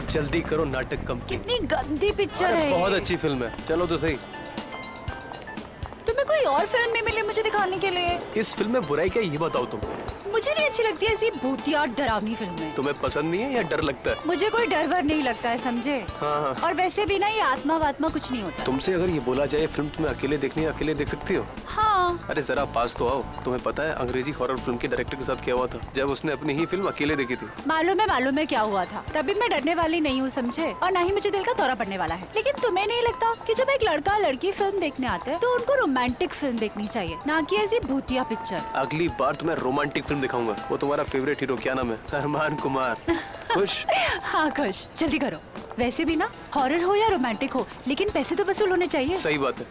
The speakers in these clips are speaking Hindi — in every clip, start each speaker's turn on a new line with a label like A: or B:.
A: अब जल्दी करो, नाटक कंप्लीट।
B: कितनी गंदी पिक्चर है।
A: बहुत अच्छी फिल्म है, चलो तो सही।
B: तुम्हें कोई और फिल्म नहीं मिली मुझे दिखाने के लिए?
A: इस फिल्म में बुराई क्या है ये बताओ तुम।
B: मुझे नहीं अच्छी लगती ऐसी भूतिया डरावनी फिल्में।
A: तुम्हें पसंद नहीं है या डर लगता है?
B: मुझे कोई डर वर नहीं लगता है, समझे?
A: हाँ।
B: और वैसे भी ना ये आत्मा वात्मा कुछ नहीं होता।
A: तुमसे अगर ये बोला जाए फिल्म तुम्हें अकेले देखनी है, अकेले देख सकती हो?
B: हाँ।
A: अरे जरा पास तो आओ। तुम्हें पता है अंग्रेजी हॉरर फिल्म के डायरेक्टर के साथ क्या हुआ था जब उसने अपनी ही फिल्म अकेले देखी थी?
B: मालूम है क्या हुआ था। तभी मैं डरने वाली नहीं हूँ, समझे? और ना ही मुझे दिल का दौरा पड़ने वाला है। लेकिन तुम्हें नहीं लगता कि जब एक लड़का लड़की फिल्म देखने आते हैं तो उनको रोमांटिक फिल्म देखनी चाहिए, ना कि ऐसी भूतिया पिक्चर?
A: अगली बार तुम्हें रोमांटिक फिल्म दिखाऊंगा। वो तुम्हारा फेवरेट हीरो क्या नाम है? अरमान कुमार। खुश?
B: हाँ खुश। जल्दी करो। वैसे भी ना हॉरर हो या रोमांटिक हो, लेकिन पैसे तो वसूल होने चाहिए।
A: सही बात है।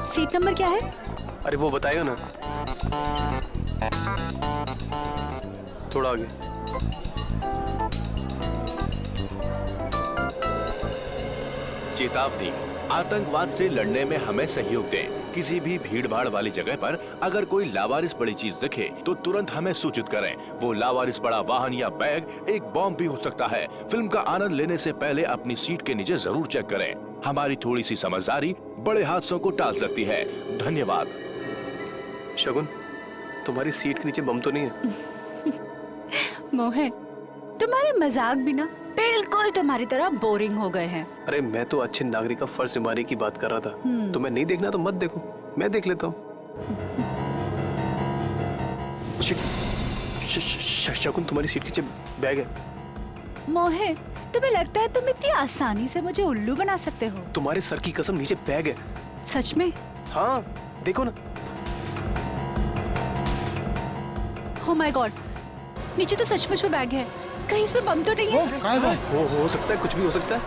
B: सीट नंबर क्या है?
A: अरे वो बताएगा ना, थोड़ा आगे।
C: चेतावनी, आतंकवाद से लड़ने में हमें सहयोग दें। किसी भी भीड़ भाड़ वाली जगह पर अगर कोई लावारिस बड़ी चीज दिखे तो तुरंत हमें सूचित करें। वो लावारिस बड़ा वाहन या बैग एक बॉम्ब भी हो सकता है। फिल्म का आनंद लेने से पहले अपनी सीट के नीचे जरूर चेक करें। हमारी थोड़ी सी समझदारी बड़े हादसों को टाल सकती है। धन्यवाद।
A: शगुन, तुम्हारी सीट के नीचे बम तो नहीं है?
B: मोहन, तुम्हारे मजाक भी ना बिल्कुल तुम्हारी तरह बोरिंग हो गए हैं।
A: अरे मैं तो अच्छे नागरिक का फर्ज निभाने की बात कर रहा था। तुम्हें नहीं देखना तो मत देखो, मैं देख लेता हूँ। शगुन, तुम्हारी सीट के नीचे बैग है।
B: मोहे, तुम्हें लगता है तुम इतनी आसानी से मुझे उल्लू बना सकते हो?
A: तुम्हारे सर की कसम, नीचे बैग है।
B: सच में?
A: हाँ, देखो ना।
B: Oh my God, नीचे तो सचमुच में बैग है। कहीं इसमें बम तो नहीं है?
A: हो सकता है, कुछ भी हो सकता है।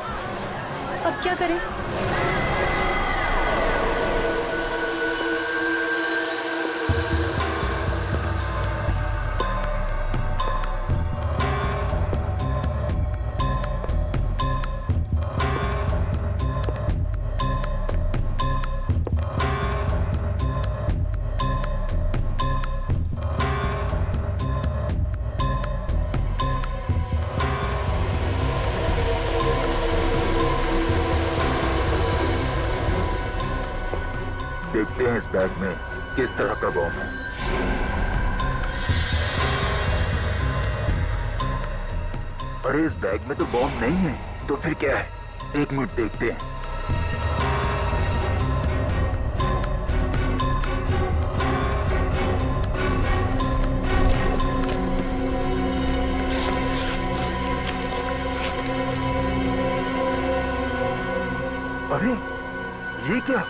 B: अब क्या करें?
D: देखते हैं इस बैग में किस तरह का बम है। अरे इस बैग में तो बम नहीं है, तो फिर क्या है? एक मिनट देखते हैं। अरे ये क्या?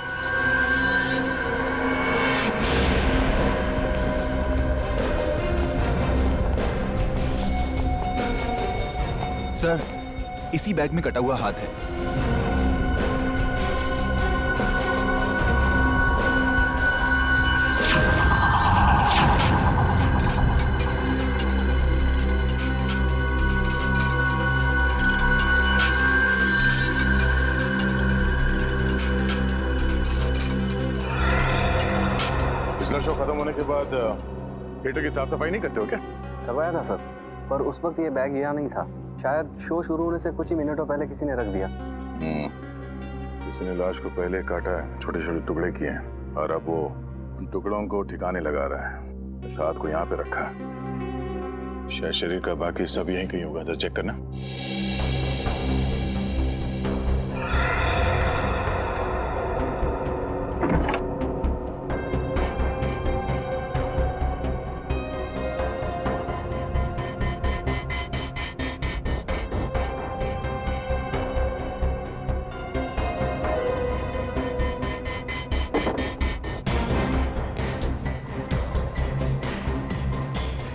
E: सर, इसी बैग में कटा हुआ हाथ है।
F: पिछला शो खत्म होने के बाद थिएटर की साफ सफाई नहीं करते हो क्या?
G: करवाया था सर, पर उस वक्त ये बैग यहाँ नहीं था। शायद शो शुरू होने से कुछ ही मिनटों पहले किसी ने रख दिया।
F: किसी ने लाश को पहले काटा है, छोटे छोटे टुकड़े किए हैं और अब वो उन टुकड़ों को ठिकाने लगा रहा है। इस हाथ को यहाँ पे रखा है। शायद शरीर का बाकी सब यहीं कहीं होगा। सर चेक करना।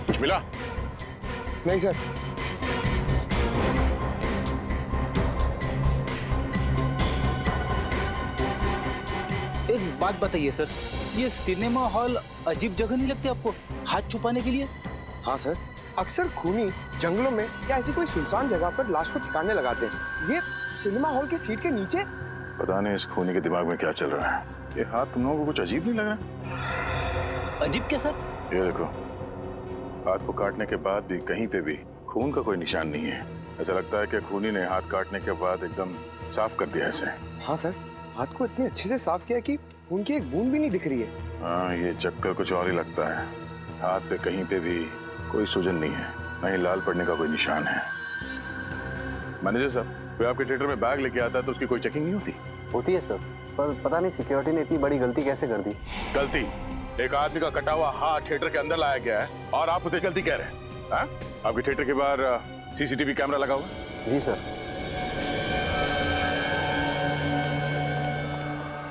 F: कुछ मिला?
H: नहीं सर।
I: एक बात बताइए सर, ये सिनेमा हॉल अजीब जगह नहीं लगती आपको हाथ छुपाने के लिए?
H: हाँ सर, अक्सर खूनी जंगलों में या ऐसी कोई सुनसान जगह पर लाश को ठिकाने लगाते हैं। ये सिनेमा हॉल की सीट के नीचे।
F: पता नहीं इस खूनी के दिमाग में क्या चल रहा है। ये हाथ तुम लोगों को कुछ अजीब नहीं लग रहा?
I: अजीब क्या सर?
F: ये देखो, हाथ को काटने के बाद भी कहीं पे भी खून का कोई निशान नहीं है। ऐसा लगता है कि खूनी ने हाथ काटने के बाद एकदम साफ कर दिया इसे।
H: हाँ सर, हाथ को इतने अच्छे से साफ किया कि उनकी एक बूंद भी नहीं दिख रही है।
F: हाँ, ये चक्कर कुछ और ही लगता है। हाथ पे कहीं पे भी कोई सूजन नहीं है, न ही लाल पड़ने का कोई निशान है। मैनेजर साहब, कोई आपके थिएटर में बैग लेके आता है तो उसकी कोई चेकिंग नहीं होती?
G: होती है सर, पर पता नहीं सिक्योरिटी ने इतनी बड़ी गलती कैसे कर दी।
F: गलती? एक आदमी का कटा हुआ हाथ थिएटर के अंदर लाया गया है और आप उसे गलती कह रहे हैं? हाँ? आपके थिएटर के बाहर सीसीटीवी कैमरा लगा हुआ?
G: जी सर।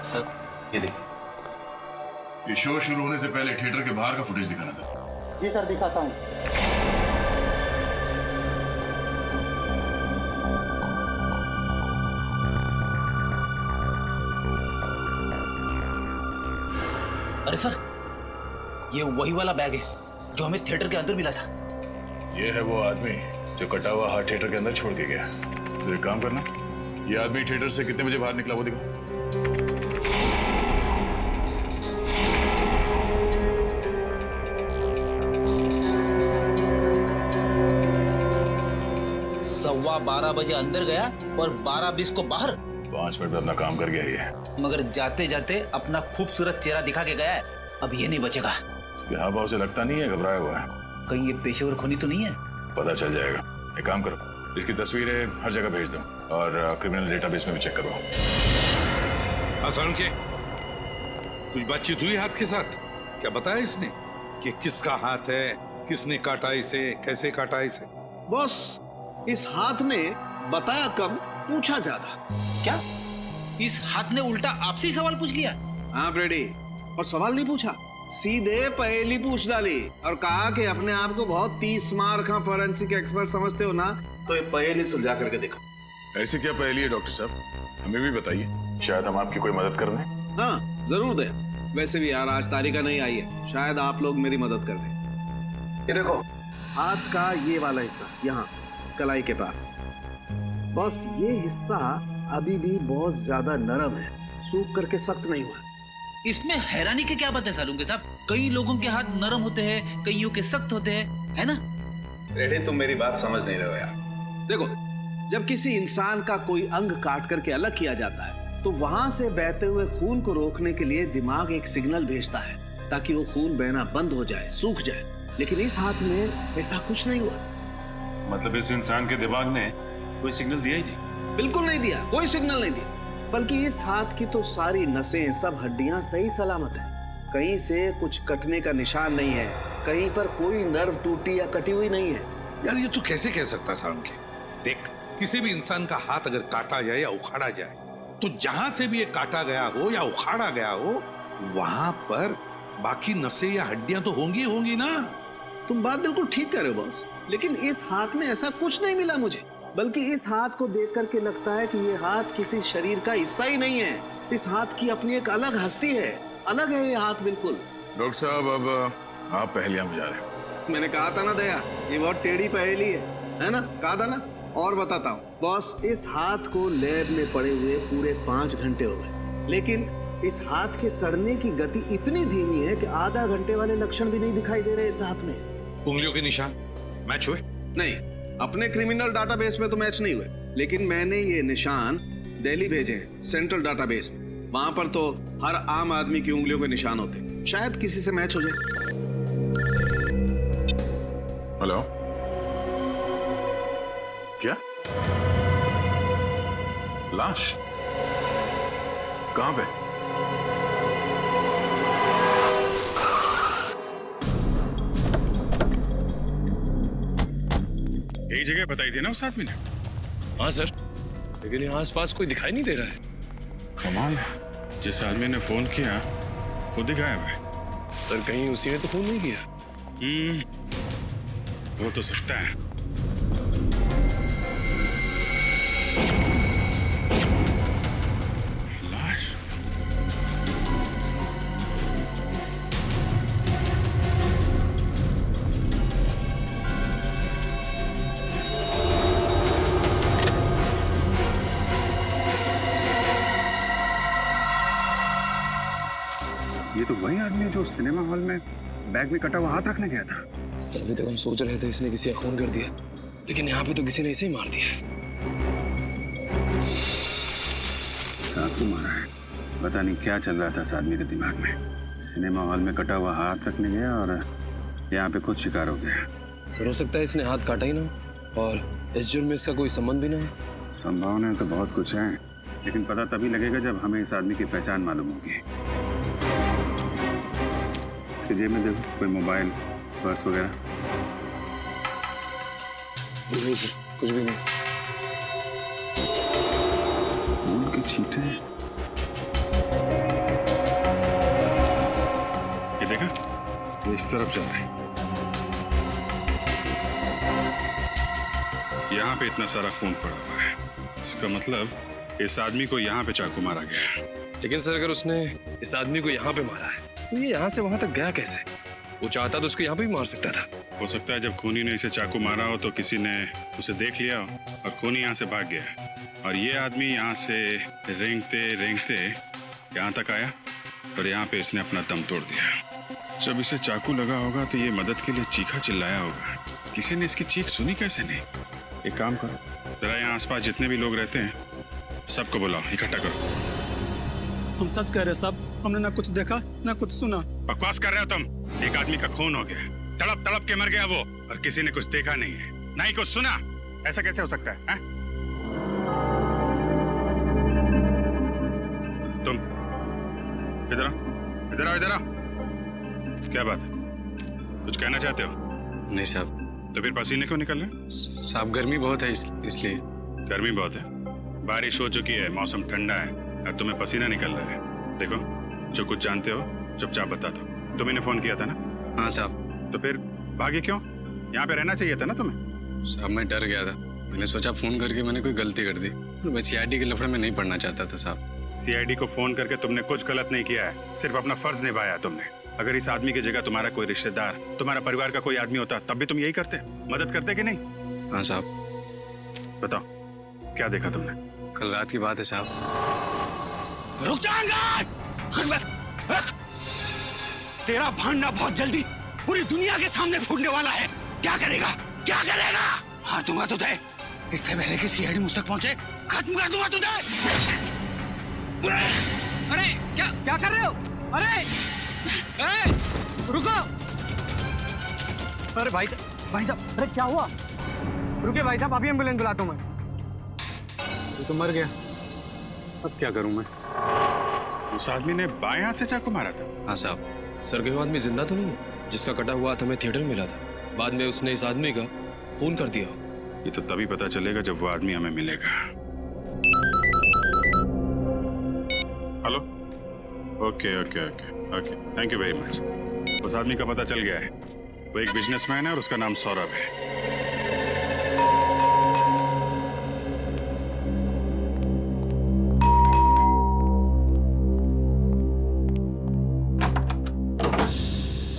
C: सर ये देखिए,
F: ये शो शुरू होने से पहले थिएटर के बाहर का फुटेज दिखाना था।
I: जी सर, दिखाता हूँ। अरे सर, ये वही वाला बैग है जो हमें थिएटर के अंदर मिला था।
F: ये है वो आदमी जो कटा हुआ हाथ थिएटर के अंदर छोड़ के गया। तो एक काम करना, ये आदमी थिएटर से कितने बजे बाहर निकला वो दिखाओ।
I: सवा 12 बजे अंदर गया और 12:20 को बाहर।
F: 5 मिनट में अपना काम कर गया ये।
I: मगर जाते जाते अपना खूबसूरत चेहरा दिखा के गया है। अब ये नहीं बचेगा।
F: इसके हाव भाव से लगता नहीं है घबराया हुआ है।
I: कहीं ये पेशेवर खूनी तो नहीं है?
F: पता चल जाएगा। एक काम करो, इसकी तस्वीरें हर जगह भेज दो और क्रिमिनल डेटाबेस में भी चेक करवाओ।
J: आसान के कुछ बातचीत हुई हाथ के साथ? क्या बताया इसने कि किसका हाथ है, किसने काटा इसे, कैसे काटा इसे?
K: बॉस, इस हाथ ने बताया कम, पूछा ज्यादा।
I: क्या इस हाथ ने उल्टा आपसे ही सवाल पूछ लिया?
K: हाँ ब्रेडी, और सवाल नहीं पूछा, सीधे पहेली पूछ डाली और कहा कि अपने आप को बहुत 30 मार का फोरेंसिक एक्सपर्ट समझते हो ना, तो ये पहेली सुलझा करके देखो।
F: ऐसी क्या पहेली है डॉक्टर साहब, हमें भी बताइए, शायद हम आपकी कोई मदद कर दें।
K: हाँ जरूर दे। वैसे भी यार आज तारीखा नहीं आई है, शायद आप लोग मेरी मदद कर दें। ये देखो, हाथ का ये वाला हिस्सा यहाँ कलाई के पास। बस ये हिस्सा अभी भी बहुत ज्यादा नरम है, सूख करके सख्त नहीं हुआ।
I: इसमें हैरानी की क्या बात है सालुंके साहब? कई लोगों के हाथ नरम होते हैं, कईयों के सख्त होते हैं, है ना?
K: रेडी, तुम मेरी बात समझ नहीं रहे हो यार। देखो, जब किसी इंसान का कोई अंग काट करके अलग किया जाता है तो वहां से बहते हुए खून को रोकने के लिए दिमाग एक सिग्नल भेजता है ताकि वो खून बहना बंद हो जाए, सूख जाए। लेकिन इस हाथ में ऐसा कुछ नहीं हुआ।
F: मतलब इस इंसान के दिमाग ने कोई सिग्नल दिया ही नहीं?
K: बिल्कुल नहीं दिया, कोई सिग्नल नहीं दिया। बल्कि इस हाथ की तो सारी नसें, सब हड्डियां सही सलामत है। कहीं से कुछ कटने का निशान नहीं है, कहीं पर कोई नर्व टूटी या कटी हुई नहीं है।
J: यार ये तू कैसे कह सकता सारुण के? देख, किसी भी इंसान का हाथ अगर काटा जाए या उखाड़ा जाए तो जहां से भी ये काटा गया हो या उखाड़ा गया हो वहां पर बाकी नसें या हड्डियां तो होंगी होंगी ना।
K: तुम बात बिल्कुल ठीक कर रहे हो बॉस, लेकिन इस हाथ में ऐसा कुछ नहीं मिला मुझे। बल्कि इस हाथ को देख करके लगता है कि ये हाथ किसी शरीर का हिस्सा ही नहीं है। इस हाथ की अपनी एक अलग हस्ती है, अलग है ये हाथ बिल्कुल।
F: डॉक्टर साहब, अब आप पहेलियां बुझा रहे हो।
K: मैंने कहा था ना दया, ये बहुत टेढ़ी पहेली है ना? कहा था ना। और बताता हूँ बॉस, इस हाथ को लैब में पड़े हुए पूरे 5 घंटे हो गए, लेकिन इस हाथ के सड़ने की गति इतनी धीमी है कि आधा घंटे वाले लक्षण भी नहीं दिखाई दे रहे इस हाथ में।
J: उंगलियों के निशान मैच हुए?
K: नहीं, अपने क्रिमिनल डाटाबेस में तो मैच नहीं हुए, लेकिन मैंने ये निशान दिल्ली भेजे हैं सेंट्रल डाटाबेस में। वहां पर तो हर आम आदमी की उंगलियों के निशान होते, शायद किसी से मैच हो जाए।
F: हेलो, क्या लाश कहां पे?
L: यही जगह बताई थी ना उस आदमी ने?
A: हाँ सर, लेकिन यहाँ आसपास कोई दिखाई नहीं दे रहा है।
L: कमाल है, जिस आदमी ने फोन किया खुद ही गायब है।
A: सर कहीं उसी ने तो फोन नहीं किया?
L: हो तो सकता है। लाश?
M: ये तो वही आदमी है जो सिनेमा हॉल में बैग में कटा हुआ हाथ रखने गया था।
A: सर अभी तक हम सोच रहे थे इसने किसी का खून कर दिया, लेकिन यहाँ पे तो किसी ने इसे ही मार दिया।
F: चाकू मारा है। पता नहीं क्या चल रहा था इस आदमी के दिमाग में। सिनेमा हॉल में कटा हुआ हाथ रखने गया और यहाँ पे खुद शिकार हो गया।
A: सर हो सकता है इसने हाथ काटा ही ना हो और इस जुर्म में इसका कोई संबंध भी ना हो।
F: संभावनाएं तो बहुत कुछ है, लेकिन पता तभी लगेगा जब हमें इस आदमी की पहचान मालूम होगी। इसके जेब में देखो, कोई मोबाइल, पर्स वगैरह।
A: नहीं सर, कुछ भी नहीं।
F: खून के छींटे।
L: ये देखा, ये इस तरफ जा रहा है। यहाँ पे इतना सारा खून पड़ा हुआ है, इसका मतलब इस आदमी को यहाँ पे चाकू मारा गया है।
A: लेकिन सर अगर उसने इस आदमी को यहाँ पे मारा है तो ये यहाँ से वहां तक गया कैसे? वो चाहता तो उसको यहाँ पे भी मार सकता था।
L: हो सकता है जब खूनी ने इसे चाकू मारा हो तो किसी ने उसे देख लिया हो और खूनी यहाँ से भाग गया और ये आदमी यहाँ से रेंगते रेंगते यहाँ तक आया और यहाँ पे इसने अपना दम तोड़ दिया। जब इसे चाकू लगा होगा तो ये मदद के लिए चीखा चिल्लाया होगा। किसी ने इसकी चीख सुनी कैसे नहीं? एक काम करो, जरा यहाँ आसपास जितने भी लोग रहते हैं सबको बुलाओ, इकट्ठा करो।
M: हम सच कह रहे साहब, हमने ना कुछ देखा ना कुछ सुना।
L: बकवास कर रहे हो तुम। एक आदमी का खून हो गया, तड़प तड़प के मर गया वो, और किसी ने कुछ देखा नहीं है, ना ही कुछ सुना। ऐसा कैसे हो सकता है? तुम इधर आओ, इधर आओ, इधर आओ। क्या बात है, कुछ कहना चाहते हो?
A: नहीं साहब।
L: तो फिर पसीने क्यों निकल रहे?
A: साहब गर्मी बहुत है इसलिए।
L: गर्मी बहुत है, बारिश हो चुकी है, मौसम ठंडा है और तुम्हें पसीना निकल रहा है। देखो, जो कुछ जानते हो चुपचाप बता दो। तुम्हें फोन किया था ना?
A: हाँ साहब।
L: तो फिर भागे क्यों? यहाँ पे रहना चाहिए था ना तुम्हें।
A: साहब मैं डर गया था, मैंने सोचा फोन करके मैंने कोई गलती कर दी। मैं सीआईडी के लफड़े में नहीं पड़ना चाहता था साहब।
L: सीआईडी को फोन करके तुमने कुछ गलत नहीं किया है, सिर्फ अपना फर्ज निभाया तुमने। अगर इस आदमी की जगह तुम्हारा कोई रिश्तेदार, तुम्हारा परिवार का कोई आदमी होता तब भी तुम यही करते, मदद करते कि नहीं?
A: हाँ साहब।
L: बताओ क्या देखा तुमने?
A: कल रात की बात है साहब।
M: रुक जाएंगे। तेरा भांडा बहुत जल्दी पूरी दुनिया के सामने फूटने वाला है। क्या करेगा, क्या करेगा? मार दूंगा तुझे, इससे पहले कि सीआईडी मुझ तक पहुंचे खत्म कर दूंगा तुझे। अरे क्या क्या कर रहे हो? अरे रुको। अरे भाई साहब, अरे क्या हुआ? रुके भाई साहब, अभी एम्बुलेंस बुलाता हूं मैं।
L: तो मर गया, अब क्या करूं मैं? उस आदमी ने बाएं हाथ से चाकू मारा था।
A: हाँ साहब। सर कोई आदमी जिंदा तो नहीं है जिसका कटा हुआ हाथ हमें थिएटर में मिला था? बाद में उसने इस आदमी का खून कर दिया।
L: ये तो तभी पता चलेगा जब वो आदमी हमें मिलेगा। Hello, okay okay okay okay, thank you very much. उस आदमी का पता चल गया है, वो एक बिजनेसमैन है और उसका नाम सौरभ है।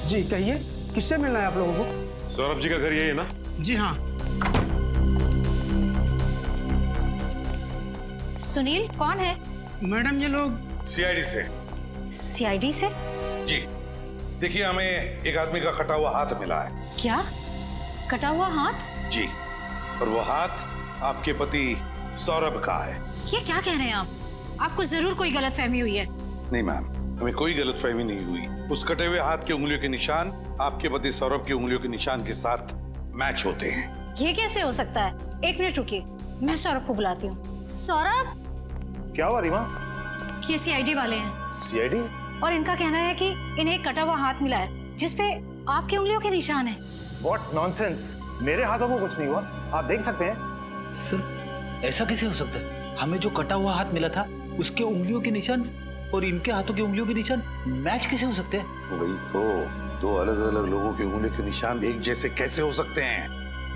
H: जी कहिए, किससे मिलना है आप लोगों को?
L: सौरभ जी का घर यही है ना?
H: जी हाँ।
N: सुनील कौन है?
H: मैडम ये लोग
J: सीआईडी से।
N: सीआईडी से?
J: जी देखिए, हमें एक आदमी का कटा हुआ हाथ मिला है।
N: क्या कटा हुआ हाथ?
J: जी, और वो हाथ आपके पति सौरभ का है।
N: ये क्या कह रहे हैं आप? आपको जरूर कोई गलतफहमी हुई है।
J: नहीं मैम, हमें कोई गलतफहमी नहीं हुई। उस कटे हुए हाथ के उंगलियों के निशान आपके पति सौरभ की उंगलियों के निशान के साथ मैच होते हैं।
N: ये कैसे हो सकता है? एक मिनट रुकिए, मैं सौरभ को बुलाती हूँ। सौरभ,
O: क्या हुआ रीमा?
N: ये सीआईडी वाले हैं।
O: सीआईडी?
N: और इनका कहना है कि इन्हें एक कटा हुआ हाथ मिला है जिसपे आपकी उंगलियों के निशान है।
O: What nonsense! मेरे हाथों को कुछ नहीं हुआ, आप देख सकते हैं।
I: सर ऐसा कैसे हो सकता है? हमें जो कटा हुआ हाथ मिला था उसके उंगलियों के निशान और इनके हाथों की उंगलियों के निशान मैच कैसे हो सकते हैं?
J: वही तो, दो अलग अलग लोगों की उंगलियों के निशान एक जैसे कैसे हो सकते हैं?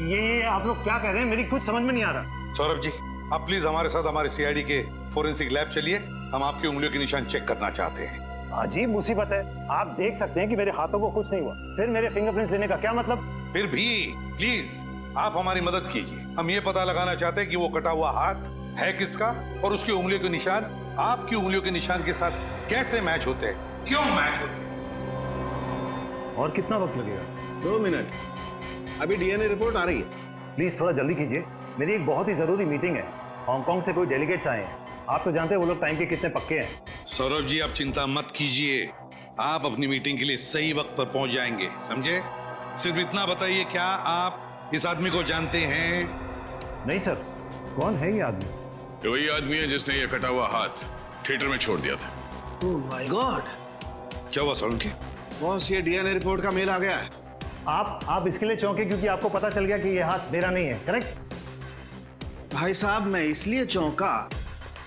O: ये आप लोग क्या कह रहे हैं? मेरी कुछ समझ में नहीं आ रहा।
J: सौरभ जी, आप प्लीज हमारे साथ हमारे सीआईडी के फोरेंसिक लैब चलिए, हम आपकी उंगलियों के निशान चेक करना चाहते हैं।
O: अजीब मुसीबत है, आप देख सकते हैं कि मेरे हाथों को कुछ नहीं हुआ, फिर मेरे फिंगरप्रिंट्स लेने का क्या मतलब?
J: फिर भी प्लीज आप हमारी मदद कीजिए, हम ये पता लगाना चाहते हैं कि वो कटा हुआ हाथ है किसका और उसकी उंगलियों के निशान आपकी उंगलियों के निशान के साथ कैसे मैच होते हैं, क्यों मैच होते हैं।
O: और कितना वक्त लगेगा?
K: 2 मिनट। अभी डीएनए रिपोर्ट आ रही है।
O: प्लीज थोड़ा जल्दी कीजिए, मेरी एक बहुत ही जरूरी मीटिंग है। हांगकांग से कोई डेलीगेट्स आए हैं, आप तो जानते हैं वो लोग टाइम के कितने पक्के हैं।
J: सौरभ जी, आप चिंता मत कीजिए, आप अपनी मीटिंग के लिए सही वक्त पर पहुंच जाएंगे, समझे? सिर्फ इतना बताइए, क्या आप इस आदमी को जानते हैं?
O: नहीं सर, कौन है ये आदमी?
F: ये वही आदमी है जिसने ये कटा हुआ हाथ थिएटर में छोड़ दिया था।
K: ओह माय गॉड,
J: क्या हुआ सालुंके?
K: बॉस, ये डीएनए रिपोर्ट का मेल आ गया है।
O: आप इसके लिए चौंके क्योंकि आपको पता चल गया कि ये हाथ मेरा नहीं है, करेक्ट?
K: भाई साहब, मैं इसलिए चौंका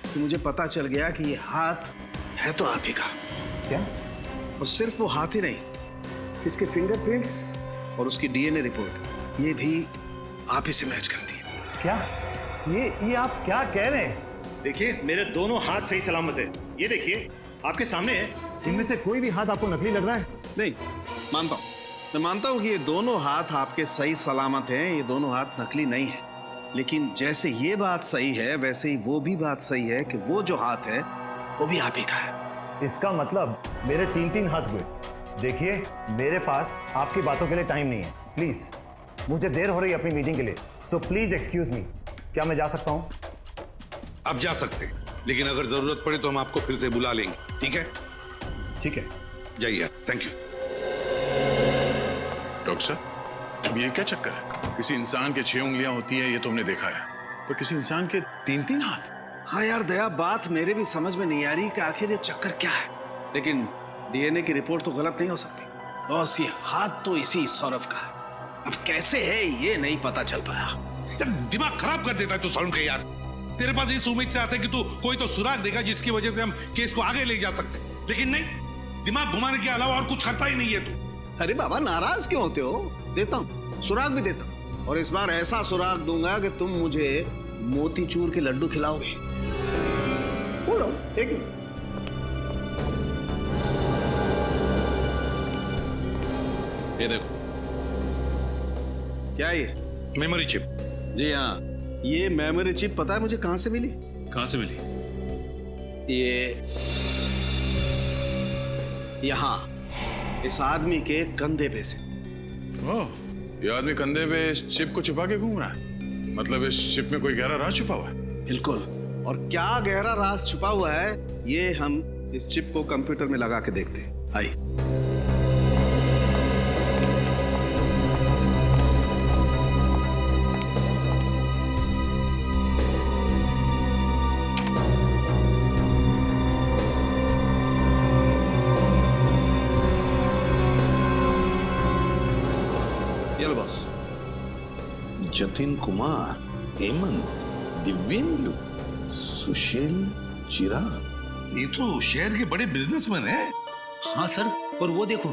K: कि मुझे पता चल गया कि ये हाथ है तो आप ही का।
O: क्या?
K: और सिर्फ वो हाथ ही नहीं, इसके फिंगरप्रिंट्स और उसकी डीएनए रिपोर्ट, ये भी आप ही से मैच करती है।
O: क्या? ये आप क्या कह रहे हैं? देखिए, मेरे दोनों हाथ सही सलामत है। ये देखिए, आपके सामने है। इनमें से कोई भी हाथ आपको नकली लग रहा है?
K: नहीं, मानता हूं, मैं मानता हूं कि ये दोनों हाथ आपके सही सलामत हैं, ये दोनों हाथ नकली नहीं है। लेकिन जैसे ये बात सही है, वैसे ही वो भी बात सही है कि वो जो हाथ है वो भी आप ही का है।
O: इसका मतलब मेरे 3-3 हाथ हुए। देखिए, मेरे पास आपकी बातों के लिए टाइम नहीं है। प्लीज, मुझे देर हो रही है अपनी मीटिंग के लिए, सो प्लीज एक्सक्यूज मी। क्या मैं जा सकता हूं?
J: आप जा सकते हैं, लेकिन अगर जरूरत पड़े तो हम आपको फिर से बुला लेंगे, ठीक है?
O: ठीक है,
J: जाइए। Thank you.
F: डॉक्टर साहब, अब ये क्या चक्कर है? किसी इंसान के 6 उंगलियां होती है, ये तो हमने देखा है, पर किसी इंसान के 3-3 हाथ?
K: हाँ यार दया, बात मेरे भी समझ में नहीं आ रही कि आखिर ये चक्कर क्या है। लेकिन डीएनए की रिपोर्ट तो गलत नहीं हो सकती। बॉस, ये हाथ तो इसी सौरभ का है। अब कैसे है ये नहीं पता चल पाया।
J: यार दिमाग खराब कर देता है तू सालुंके यार। तेरे पास इस उम्मीद से आता है कि तू कोई तो सुराग देगा जिसकी वजह से हम केस को आगे ले जा सकते, लेकिन नहीं, दिमाग घुमाने के अलावा और कुछ करता ही नहीं है तू।
K: अरे बाबा, नाराज क्यों होते हो? देता हूँ, सुराग भी देता हूँ, और इस बार ऐसा सुराग दूंगा कि तुम मुझे मोतीचूर के लड्डू खिलाओगे। बोलो, एक मिनट।
J: ये देखो,
K: क्या ये?
J: Memory chip.
K: जी हाँ, ये मेमोरी चिप पता है मुझे कहां से मिली?
L: कहां से मिली?
K: ये यहाँ इस आदमी के कंधे पे से।
F: ओह, ये आदमी कंधे पे इस चिप को छुपा के घूम रहा है। मतलब इस चिप में कोई गहरा राज छुपा हुआ है।
K: बिल्कुल, और क्या गहरा राज छुपा हुआ है ये हम इस चिप को कंप्यूटर में लगा के देखते हैं। आइए।
J: जतिन कुमार, हेमंत, दिव्येंदु, सुशील, चिराग, ये तो शहर के बड़े बिजनेसमैन हैं।
I: हाँ सर, और वो देखो,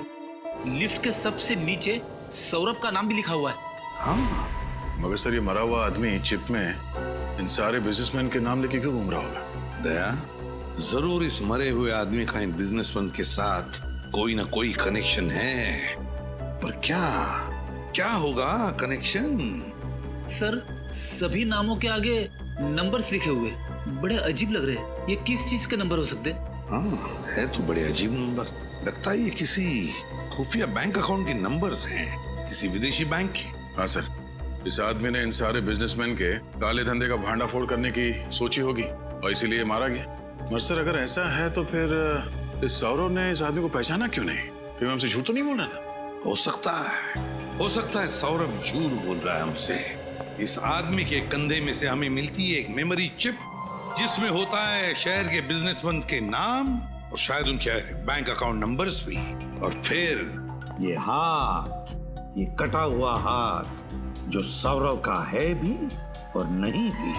I: लिफ्ट के सबसे नीचे सौरभ का नाम भी लिखा हुआ है।
F: हाँ, मगर सर ये मरा हुआ आदमी चिप में इन सारे बिजनेसमैन के नाम लेके क्यों घूम रहा होगा?
J: दया, जरूर इस मरे हुए आदमी का इन बिजनेसमैन के साथ कोई ना कोई कनेक्शन है, पर क्या होगा कनेक्शन?
I: सर, सभी नामों के आगे नंबर्स लिखे हुए, बड़े अजीब लग रहे हैं। ये किस चीज के नंबर हो सकते हैं?
J: हाँ, है तो बड़े अजीब नंबर। लगता है ये किसी खुफिया बैंक अकाउंट के नंबर्स हैं, किसी विदेशी बैंक के।
F: हाँ सर, इस आदमी ने इन सारे बिजनेसमैन के काले धंधे का भांडाफोड़ करने की सोची होगी और इसीलिए मारा गया। और सर अगर ऐसा है तो फिर इस सौरभ ने इस आदमी को पहचाना क्यों नहीं? फिर हमसे झूठ तो नहीं बोल रहा था?
J: हो सकता है सौरभ झूठ बोल रहा है हमसे। इस आदमी के कंधे में से हमें मिलती है एक मेमोरी चिप जिसमें होता है शहर के बिजनेसमैन के नाम और शायद उनके बैंक अकाउंट नंबर्स भी। और फिर ये हाथ, ये कटा हुआ हाथ जो सौरभ का है भी और नहीं भी।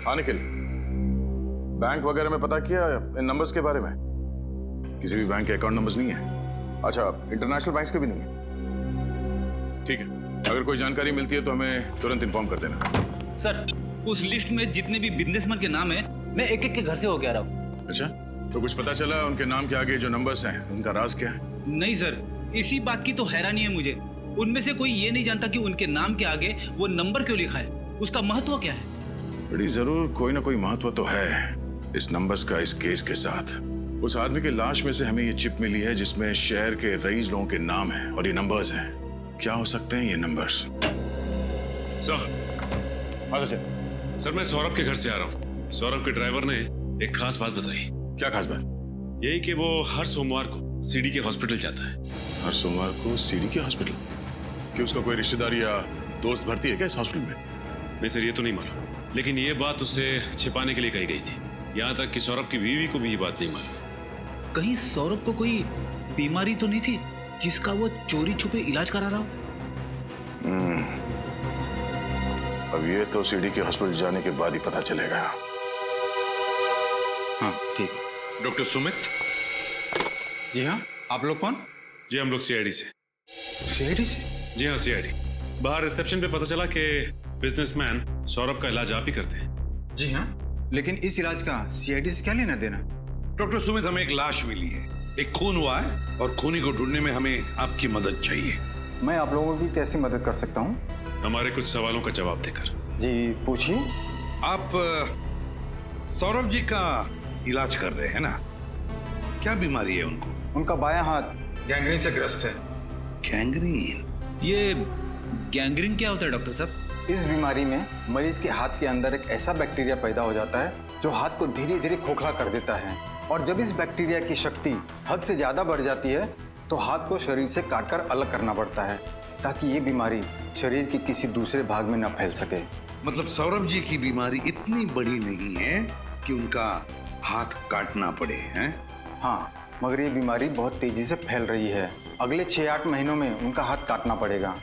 F: हाँ निखिल, बैंक वगैरह में पता किया इन नंबर्स के बारे में? किसी भी बैंक के अकाउंट नंबर्स नहीं है। अच्छा, इंटरनेशनल बैंक्स के भी नहीं है? ठीक है, अगर कोई जानकारी मिलती है तो हमें तुरंत इन्फॉर्म कर देना।
I: सर, उस लिस्ट में जितने भी बिजनेसमैन के नाम हैं, मैं एक एक के घर से होके आ रहा हूँ।
F: अच्छा, तो कुछ पता चला उनके नाम के आगे जो नंबर्स हैं उनका राज क्या है?
I: नहीं सर, इसी बात की तो हैरानी है मुझे। उनमें से कोई ये नहीं जानता कि उनके नाम के आगे वो नंबर क्यों लिखा है, उसका महत्व क्या है।
F: बड़ी जरूर कोई ना कोई महत्व तो है इस नंबर्स का इस केस के साथ। उस आदमी की लाश में से हमें ये चिप मिली है जिसमें शहर के रईस लोगों के नाम हैं और ये नंबर्स हैं। क्या हो सकते हैं ये नंबर्स?
A: सर। हाँ सचिन। सर मैं सौरभ के घर से आ रहा हूँ। सौरभ के ड्राइवर ने एक खास बात बताई।
F: क्या खास बात?
A: यही कि वो हर सोमवार को सीडी के हॉस्पिटल जाता है।
F: हर सोमवार को सीडी के हॉस्पिटल? कि उसका कोई रिश्तेदार या दोस्त भर्ती है क्या इस हॉस्पिटल में?
A: नहीं सर, ये तो नहीं मालूम, लेकिन ये बात उसे छिपाने के लिए कही गई थी। यहाँ तक कि सौरभ की बीवी को भी ये बात नहीं मालूम।
I: कहीं सौरभ को कोई बीमारी तो नहीं थी जिसका वो चोरी छुपे इलाज करा रहा हो?
F: अब ये तो सीडी के हॉस्पिटल जाने के बाद ही पता चलेगा।
J: हाँ ठीक। डॉक्टर सुमित। जी हाँ, आप लोग कौन?
A: जी हम लोग सीआईडी से।
J: सीआईडी से?
A: जी हाँ सीआईडी। बाहर रिसेप्शन पे पता चला कि बिजनेसमैन सौरभ का इलाज आप ही करते हैं।
P: जी हाँ, लेकिन इस इलाज का सीआईडी से क्या लेना देना?
J: डॉक्टर सुमित, हमें एक लाश मिली है, एक खून हुआ है और खूनी को ढूंढने में हमें आपकी मदद चाहिए।
P: मैं आप लोगों की कैसी मदद कर सकता हूँ?
A: हमारे कुछ सवालों का जवाब देकर।
P: जी पूछिए।
J: आप सौरभ जी का इलाज कर रहे हैं ना? क्या बीमारी है उनको?
P: उनका बायां हाथ गैंग्रीन से ग्रस्त है।
J: गैंग्रीन?
I: ये गैंग्रीन क्या होता है डॉक्टर साहब?
P: इस बीमारी में मरीज के हाथ के अंदर एक ऐसा बैक्टीरिया पैदा हो जाता है जो हाथ को धीरे धीरे खोखला कर देता है, और जब इस बैक्टीरिया की शक्ति हद से ज्यादा बढ़ जाती है तो हाथ को शरीर से काटकर अलग करना पड़ता है ताकि ये बीमारी शरीर के किसी दूसरे भाग में न फैल सके।
J: मतलब सौरभ जी की बीमारी इतनी बड़ी नहीं है कि उनका हाथ काटना पड़े, हैं?
P: हाँ, मगर ये बीमारी बहुत तेजी से फैल रही है। अगले 6-8 महीनों में उनका हाथ काटना पड़ेगा।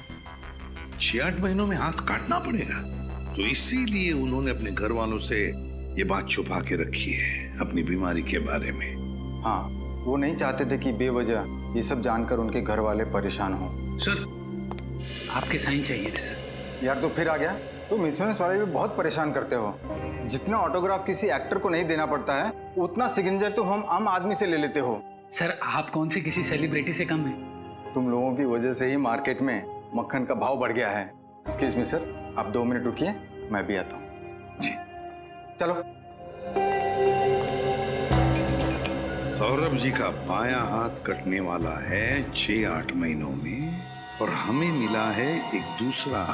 J: 6-8 महीनों में हाथ काटना पड़ेगा? तो इसीलिए उन्होंने अपने घर वालों से ये बात छुपा के रखी है अपनी बीमारी के बारे में।
P: हाँ, वो नहीं चाहते थे कि बेवजह ये सब जानकर उनके घर वाले परेशान हो।
I: सर, आपके साइन चाहिए थे सर।
P: यार तो फिर आ गया। तुम मिशन सौरभ भी बहुत परेशान करते हो। जितना ऑटोग्राफ किसी एक्टर को नहीं देना पड़ता है उतना सिग्नेचर तो हम आम आदमी से ले लेते हो।
I: सर, आप कौन से किसी सेलिब्रिटी से कम है?
P: तुम लोगों की वजह से ही मार्केट में मक्खन का भाव बढ़ गया है। एक्सक्यूज मी सर, आप 2 मिनट रुकिए, मैं भी आता हूँ।
J: जी
P: चलो।
J: सौरभ जी का बायां हाथ कटने वाला है 6-8 महीनों में, और हमें मिला है एक दूसरा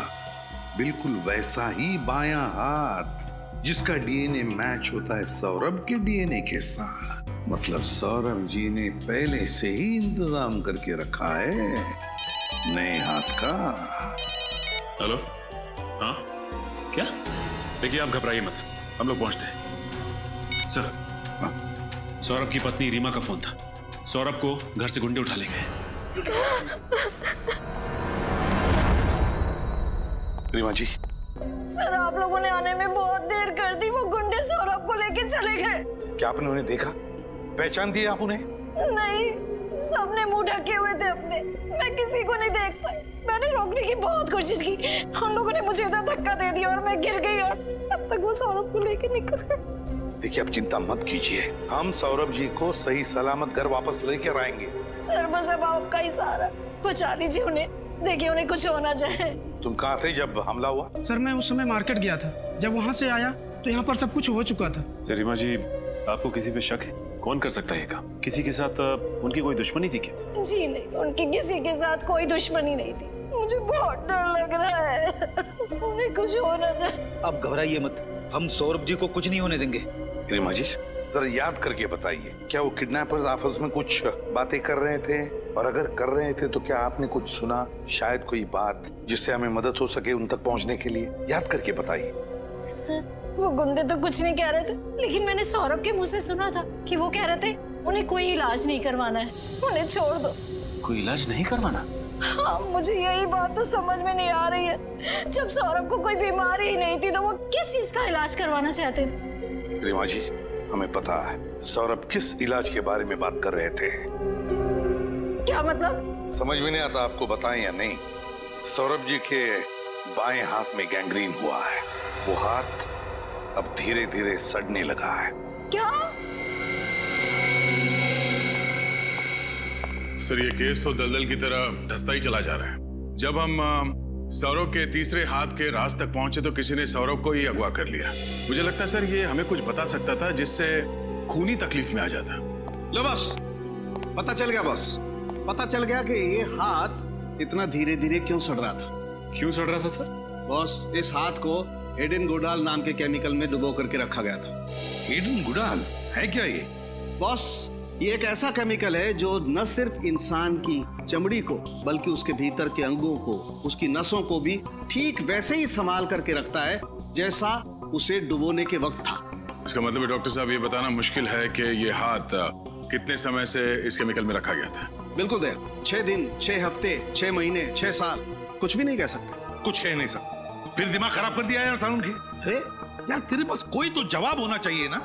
J: बिल्कुल वैसा ही बायां हाथ जिसका डीएनए मैच होता है सौरभ के डीएनए के साथ। मतलब सौरभ जी ने पहले से ही इंतजाम करके रखा है नए हाथ का।
A: हेलो। हाँ क्या? देखिए आप घबराइए मत, हम लोग पहुंचते हैं। सर, सौरभ की पत्नी रीमा का फोन था। सौरभ को घर से गुंडे उठा ले गए।
J: रीमा जी।
Q: सर, आप लोगों ने आने में बहुत देर कर दी। वो गुंडे सौरभ को लेके चले गए।
J: क्या आपने उन्हें देखा? पहचान दिया आप उन्हें?
Q: नहीं, सबने मुंह ढके हुए थे अपने। मैं किसी को नहीं देख पाई। मैंने रोकने की बहुत कोशिश की, उन लोगों ने मुझे इधर धक्का दे दिया और मैं गिर गई, और तब तक वो सौरभ को लेके निकल गए।
J: देखिए, आप चिंता मत कीजिए, हम सौरभ जी को सही सलामत घर वापस लेकर आएंगे।
Q: सर बस अब आपका ही सहारा, बचा लीजिए उन्हें। देखिए उन्हें कुछ हो ना जाए।
J: तुम कहाँ थे जब हमला हुआ?
R: सर मैं उस समय मार्केट गया था। जब वहाँ से आया तो यहाँ पर सब कुछ हो चुका था।
A: रीमा जी, आपको किसी पे शक है? कौन कर सकता है ये काम? किसी के साथ उनकी कोई दुश्मनी थी क्या?
Q: जी नहीं, उनकी किसी के साथ कोई दुश्मनी नहीं थी। मुझे बहुत डर लग रहा है, उन्हें कुछ हो ना जाए।
I: आप घबराइए मत, हम सौरभ जी को कुछ नहीं होने देंगे।
J: रीमा जी, जरा याद करके बताइए, क्या वो किडनैपर्स आपस में कुछ बातें कर रहे थे? और अगर कर रहे थे तो क्या आपने कुछ सुना? शायद कोई बात जिससे हमें मदद हो सके उन तक पहुंचने के लिए। याद करके बताइए।
Q: सर, वो गुंडे तो कुछ नहीं कह रहे थे, लेकिन मैंने सौरभ के मुंह से सुना था कि वो कह रहे थे उन्हें कोई इलाज नहीं करवाना है, उन्हें छोड़ दो।
I: कोई इलाज नहीं करवाना?
Q: हाँ, मुझे यही बात तो समझ में नहीं आ रही है। जब सौरभ को कोई बीमारी ही नहीं थी तो वो किस चीज का इलाज करवाना चाहते?
J: रीमा जी, हमें पता है सौरभ किस इलाज के बारे में बात कर रहे थे।
Q: क्या मतलब?
J: समझ में नहीं आता आपको बताएं या नहीं। सौरभ जी के बाएं हाथ में गैंग्रीन हुआ है। वो हाथ अब धीरे धीरे सड़ने लगा है।
Q: क्या?
F: सर, ये केस तो दलदल की तरह धंसता ही चला जा रहा है। जब हम सौरभ के तीसरे हाथ के राज तक पहुंचे तो किसी ने सौरभ को ही अगवा कर लिया। मुझे लगता है सर ये हमें कुछ बता सकता था जिससे खूनी तकलीफ में आ जाता।
K: लो बॉस, पता चल गया बॉस। पता चल गया कि ये हाथ इतना धीरे धीरे क्यों सड़ रहा था।
A: क्यों सड़ रहा था सर?
K: बॉस, इस हाथ को एडेन गुडाल नाम के केमिकल में डुबो करके रखा गया था।
J: एडेन गुडाल है क्या ये?
K: बॉस, ये एक ऐसा केमिकल है जो न सिर्फ इंसान की चमड़ी को बल्कि उसके भीतर के अंगों को, उसकी नसों को भी ठीक वैसे ही संभाल करके रखता है जैसा उसे डुबोने के वक्त था।
F: इसका मतलब है डॉक्टर साहब, ये बताना मुश्किल है कि ये हाथ कितने समय से इस केमिकल में रखा गया था।
K: बिल्कुल दया, 6 दिन, 6 हफ्ते, 6 महीने, 6 साल, कुछ भी नहीं कह सकते।
J: कुछ कह नहीं सकते। फिर दिमाग खराब कर दिया यार सारुण की।
K: अरे
J: यार, तेरे पास कोई तो जवाब होना चाहिए ना।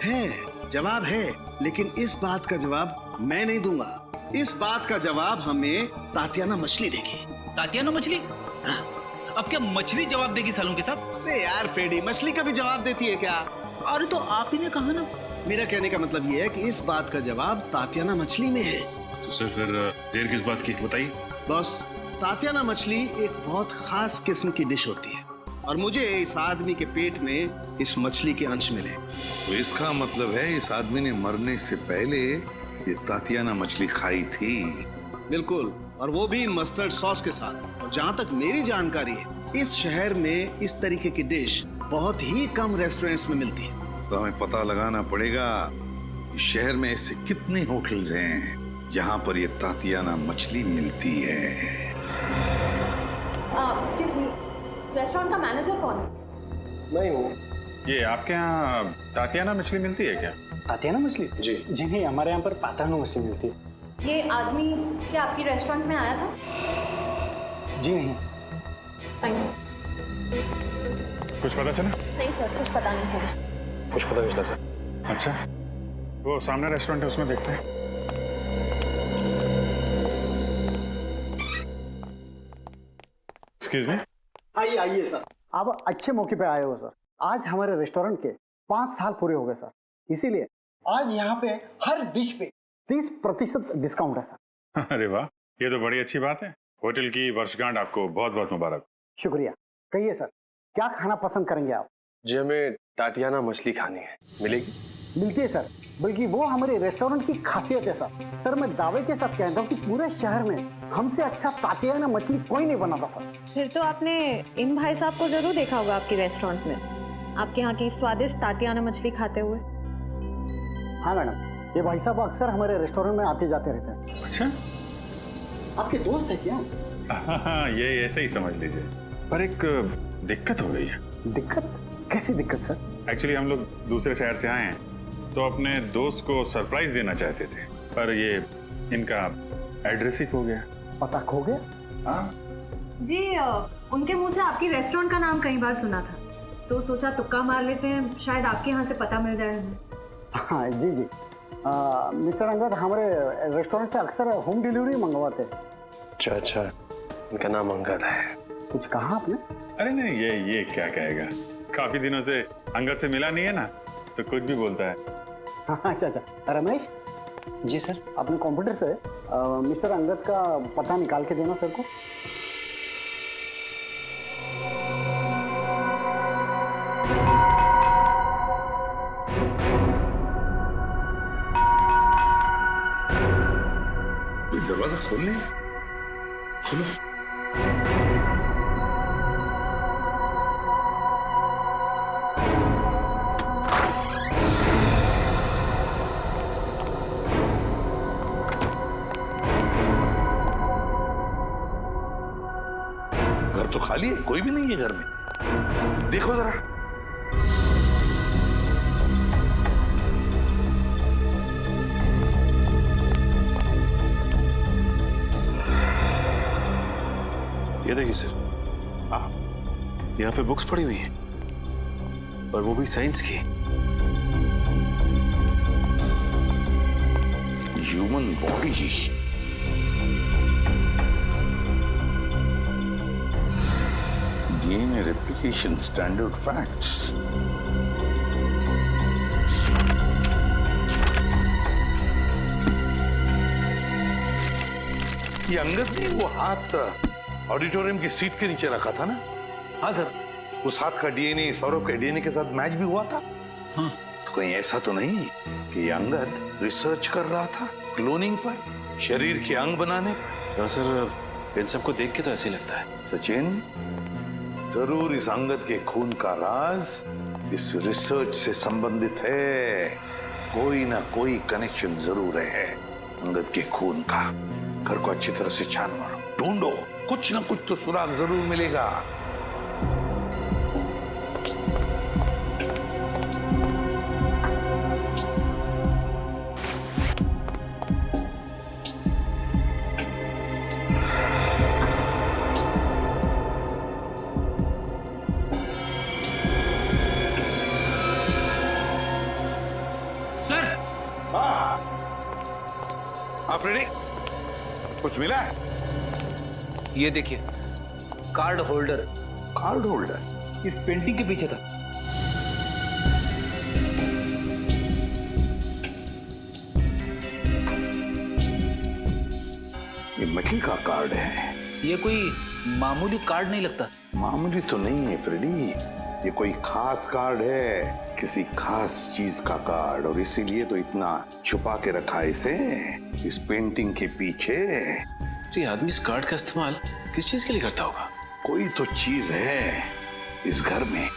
K: है, जवाब है, लेकिन इस बात का जवाब मैं नहीं दूंगा। इस बात का जवाब हमें तातियाना मछली देगी।
I: तातियाना मछली? अब क्या मछली जवाब देगी सालून के साहब?
K: अरे यार फेडी, मछली कभी जवाब देती है क्या?
I: अरे तो आप ही ने कहा ना।
K: मेरा कहने का मतलब ये है कि इस बात का जवाब तातियाना मछली में है।
A: तो सर फिर देर किस बात की, बताइए।
K: बॉस, तातियाना मछली एक बहुत खास किस्म की डिश होती है और मुझे इस आदमी के पेट में इस मछली के अंश मिले।
J: तो इसका मतलब है इस आदमी ने मरने से पहले ये तातियाना मछली खाई थी।
K: बिल्कुल, और वो भी मस्टर्ड सॉस के साथ। और जहाँ तक मेरी जानकारी है, इस शहर में इस तरीके की डिश बहुत ही कम रेस्टोरेंट्स में मिलती है।
J: तो हमें पता लगाना पड़ेगा कि शहर में ऐसे कितने होटल्स हैं जहाँ पर ये तातियाना मछली मिलती है।
Q: एक्सक्यूज मी, रेस्टोरेंट का मैनेजर कौन है?
L: मैं हूँ। ये आपके यहाँ तातियाना मछली मिलती है क्या?
R: तातियाना मछली? जी जी नहीं, हमारे यहाँ पर पाताना मछली मिलती है।
Q: ये आदमी क्या आपकी रेस्टोरेंट में आया था?
R: जी नहीं।
L: कुछ पता चला?
Q: नहीं सर, कुछ पता नहीं चला।
L: कुछ पता नहीं चला सर। अच्छा, वो सामने रेस्टोरेंट है, उसमें देखते हैं। Excuse me.
S: आइए आइए सर, आप अच्छे मौके पे आए हो सर। आज हमारे रेस्टोरेंट के 5 साल पूरे हो गए सर, इसीलिए आज यहाँ पे हर डिश पे 30% डिस्काउंट है सर।
L: अरे वाह, ये तो बड़ी अच्छी बात है। होटल की वर्षगांठ आपको बहुत बहुत मुबारक।
S: शुक्रिया। कहिए सर, क्या खाना पसंद करेंगे आप?
G: जी, हमें तातियाना मछली खानी है। मिलेगी?
S: मिलती है सर, बल्कि वो हमारे रेस्टोरेंट की खासियत है सर। सर, मैं दावे के साथ कहता हूँ कि पूरे शहर में हमसे अच्छा तातियाना मछली कोई नहीं बनाता सर।
Q: फिर तो आपने इन भाई साहब को जरूर देखा होगा आपके रेस्टोरेंट में, आपके यहाँ की स्वादिष्ट तातियाना मछली खाते हुए।
S: हाँ मैडम, ये भाई साहब अक्सर हमारे रेस्टोरेंट में आते जाते रहते हैं।
L: अच्छा,
S: आपके दोस्त है क्या?
L: हाँ, ये ऐसे ही समझ लीजिए। पर एक दिक्कत हो गई है।
S: दिक्कत? कैसी दिक्कत सर?
L: एक्चुअली हम लोग दूसरे शहर से आए हैं, तो अपने दोस्त को सरप्राइज देना चाहते थे, पर ये इनका एड्रेस ही खो गया।
S: पता खो गया?
L: हाँ
Q: जी, उनके मुंह से आपकी रेस्टोरेंट का नाम कई बार सुना था, तो सोचा तुक्का मार लेते हैं, शायद आपके यहाँ से पता मिल जाए हमें।
S: हाँ जी जी, मिस्टर अंगद हमारे रेस्टोरेंट से अक्सर होम डिलीवरी मंगवाते हैं।
G: अच्छा अच्छा, इनका नाम अंगद है।
S: कुछ कहा आपने?
L: अरे नहीं, ये क्या कहेगा, काफी दिनों से अंगद से मिला नहीं है ना, तो कुछ भी बोलता है।
S: अच्छा अच्छा, रमेश
G: जी सर,
S: अपने कंप्यूटर से मिस्टर अंगद का पता निकाल के देना सर को।
J: दरवाजा खोल ले, खोलो। घर तो खाली है, कोई भी नहीं है घर में। देखो जरा।
A: ये देखिए सर, यहाँ पे बुक्स पड़ी हुई हैं, और वो भी साइंस की।
J: Human body, DNA replication standard facts. ये अंगद ने वो हाथ ऑडिटोरियम की सीट के नीचे रखा था ना?
G: हाँ सर।
J: उस हाथ का DNA सौरभ के DNA के साथ मैच भी हुआ था।
G: हाँ।
J: तो कोई ऐसा तो नहीं कि अंगद रिसर्च कर रहा था क्लोनिंग पर, शरीर के अंग बनाने पर?
A: सर इन सबको देख के तो ऐसे ही लगता है।
J: सचिन, जरूर इस अंगद के खून का राज इस रिसर्च से संबंधित है। कोई ना कोई कनेक्शन जरूर है अंगद के खून का। घर को अच्छी तरह से छान मारो, ढूंढो, कुछ ना कुछ तो सुराग जरूर मिलेगा। आप रेडी? कुछ मिला है?
I: ये देखिए, कार्ड होल्डर।
J: कार्ड होल्डर
I: इस पेंटिंग के पीछे था।
J: ये मछली का कार्ड है।
I: ये कोई मामूली कार्ड नहीं लगता।
J: मामूली तो नहीं है फ्रेडी, ये कोई खास कार्ड है, किसी खास चीज का कार्ड, और इसीलिए तो इतना छुपा के रखा है इसे इस पेंटिंग के पीछे।
A: तो ये आदमी इस कार्ड का इस्तेमाल किस चीज के लिए करता होगा?
J: कोई तो चीज है इस घर में,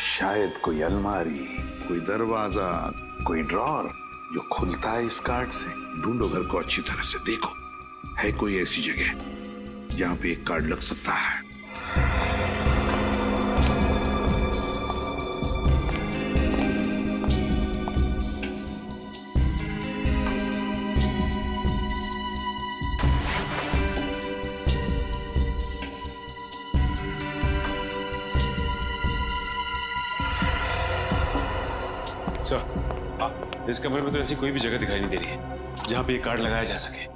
J: शायद कोई अलमारी, कोई दरवाजा, कोई ड्रॉर जो खुलता है इस कार्ड से। ढूंढो घर को अच्छी तरह से, देखो है कोई ऐसी जगह जहां पे एक कार्ड लग सकता है।
A: सर, इस कमरे में तो ऐसी कोई भी जगह दिखाई नहीं दे रही है जहां पे ये कार्ड लगाया जा सके।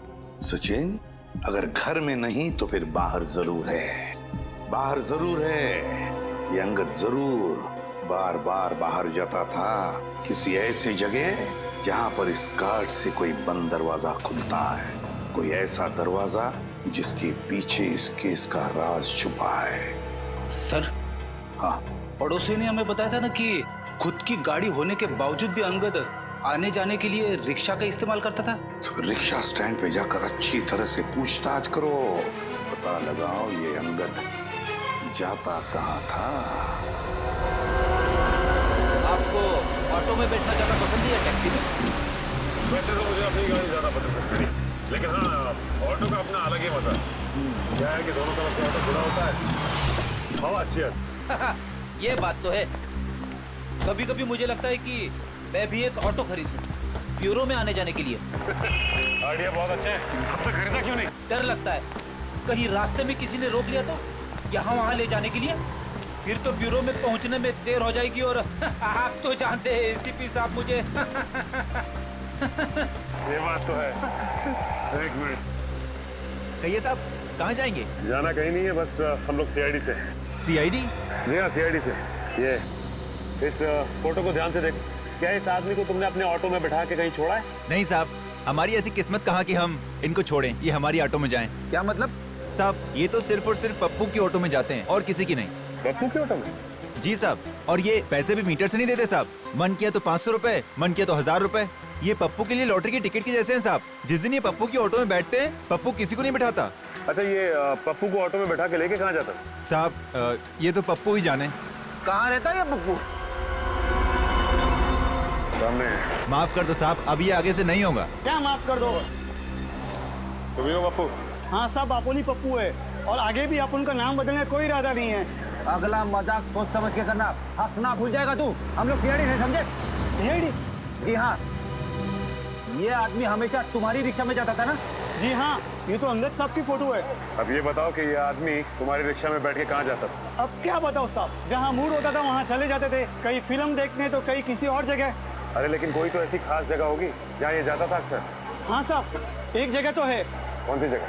J: सचिन, अगर घर में नहीं तो फिर बाहर जरूर है। बाहर जरूर है। ये अंगद जरूर बार बार बाहर जाता था, किसी ऐसी जगह जहां पर इस कार्ड से कोई बंद दरवाजा खुलता है, कोई ऐसा दरवाजा जिसके पीछे इस केस का राज छुपा है।
I: सर,
J: हाँ,
I: पड़ोसी ने हमें बताया था ना कि खुद की गाड़ी होने के बावजूद भी अंगद आने जाने के लिए रिक्शा का इस्तेमाल करता था।
J: तो रिक्शा स्टैंड पे जाकर अच्छी तरह से पूछताछ करो, पता लगाओ ये अंगद जाता कहाँ था।
I: आपको ऑटो में बैठना ज्यादा पसंद है या टैक्सी में?
F: वैसे तो मुझे अपनी गाड़ी ज्यादा पसंद है, लेकिन हाँ, ऑटो का अपना अलग ही मजा है। क्या है कि दोनों तरफ से ऑटो खुला होता है, हवा अच्छी है।
I: ये बात तो है। कभी कभी मुझे लगता है कि मैं भी एक ऑटो खरीदूं, ब्यूरो में आने जाने के लिए।
F: आइडिया बहुत अच्छा है, अब तक खरीदा क्यों नहीं?
I: डर लगता है कहीं रास्ते में किसी ने रोक लिया तो, यहाँ वहाँ ले जाने के लिए, फिर तो ब्यूरो में पहुँचने में देर हो जाएगी। और आप तो जानते हैं एसीपी साहब मुझे।
F: ये बात तो है। एक मिनट,
E: कहिए साहब, कहाँ जाएंगे?
F: जाना कहीं नहीं है, बस हम लोग सीआईडी से।
E: सीआईडी?
F: जी हाँ, सीआईडी से। ये इस फोटो को ध्यान से देख। क्या इस आदमी को तुमने अपने ऑटो में बैठा के कहीं छोड़ा है?
E: नहीं साहब, हमारी ऐसी किस्मत कहाँ कि हम इनको छोड़ें, ये हमारी ऑटो में जाएं।
I: क्या मतलब?
E: साहब, ये तो सिर्फ और सिर्फ पप्पू की ऑटो में जाते हैं और किसी की नहीं।
F: पप्पू की ऑटो में?
E: जी साहब, और ये पैसे भी मीटर से नहीं देते साहब। मन किया तो 500 रुपए, मन किया तो 1000 रुपए। ये पप्पू के लिए लॉटरी की टिकट के जैसे हैं साहब। जिस दिन ये पप्पू की ऑटो में बैठते हैं, पप्पू किसी को नहीं बैठाता।
F: अच्छा, ये पप्पू को ऑटो में बैठा के लेके कहाँ जाता?
E: साहब, ये तो पप्पू ही जाने।
I: कहाँ रहता है ये पप्पू?
E: माफ कर दो साहब, अब ये आगे से नहीं होगा।
S: क्या माफ कर दो?
F: तुम ही हो पप्पू?
S: हाँ साहब, अपन ही पप्पू है, और आगे भी अपन का नाम बदलने का कोई इरादा नहीं है।
I: अगला मजाक सोच समझ के करना, हंसना भूल जाएगा तू। हम लोग सीआईडी नहीं समझे?
S: सीआईडी?
I: जी हाँ, ये आदमी हमेशा तुम्हारी रिक्शा में जाता था ना?
S: जी हाँ, ये तो अंगद साहब की फोटो है।
F: अब ये बताओ कि ये आदमी तुम्हारी रिक्शा में बैठ के कहाँ जाता था?
S: अब क्या बताओ साहब, जहाँ मूड होता था वहाँ चले जाते थे, कहीं फिल्म देखने तो कहीं किसी और जगह।
F: अरे लेकिन कोई तो ऐसी खास जगह होगी जहाँ ये जाता था अक्सर।
S: हाँ साहब, एक जगह तो है।
F: कौन सी जगह?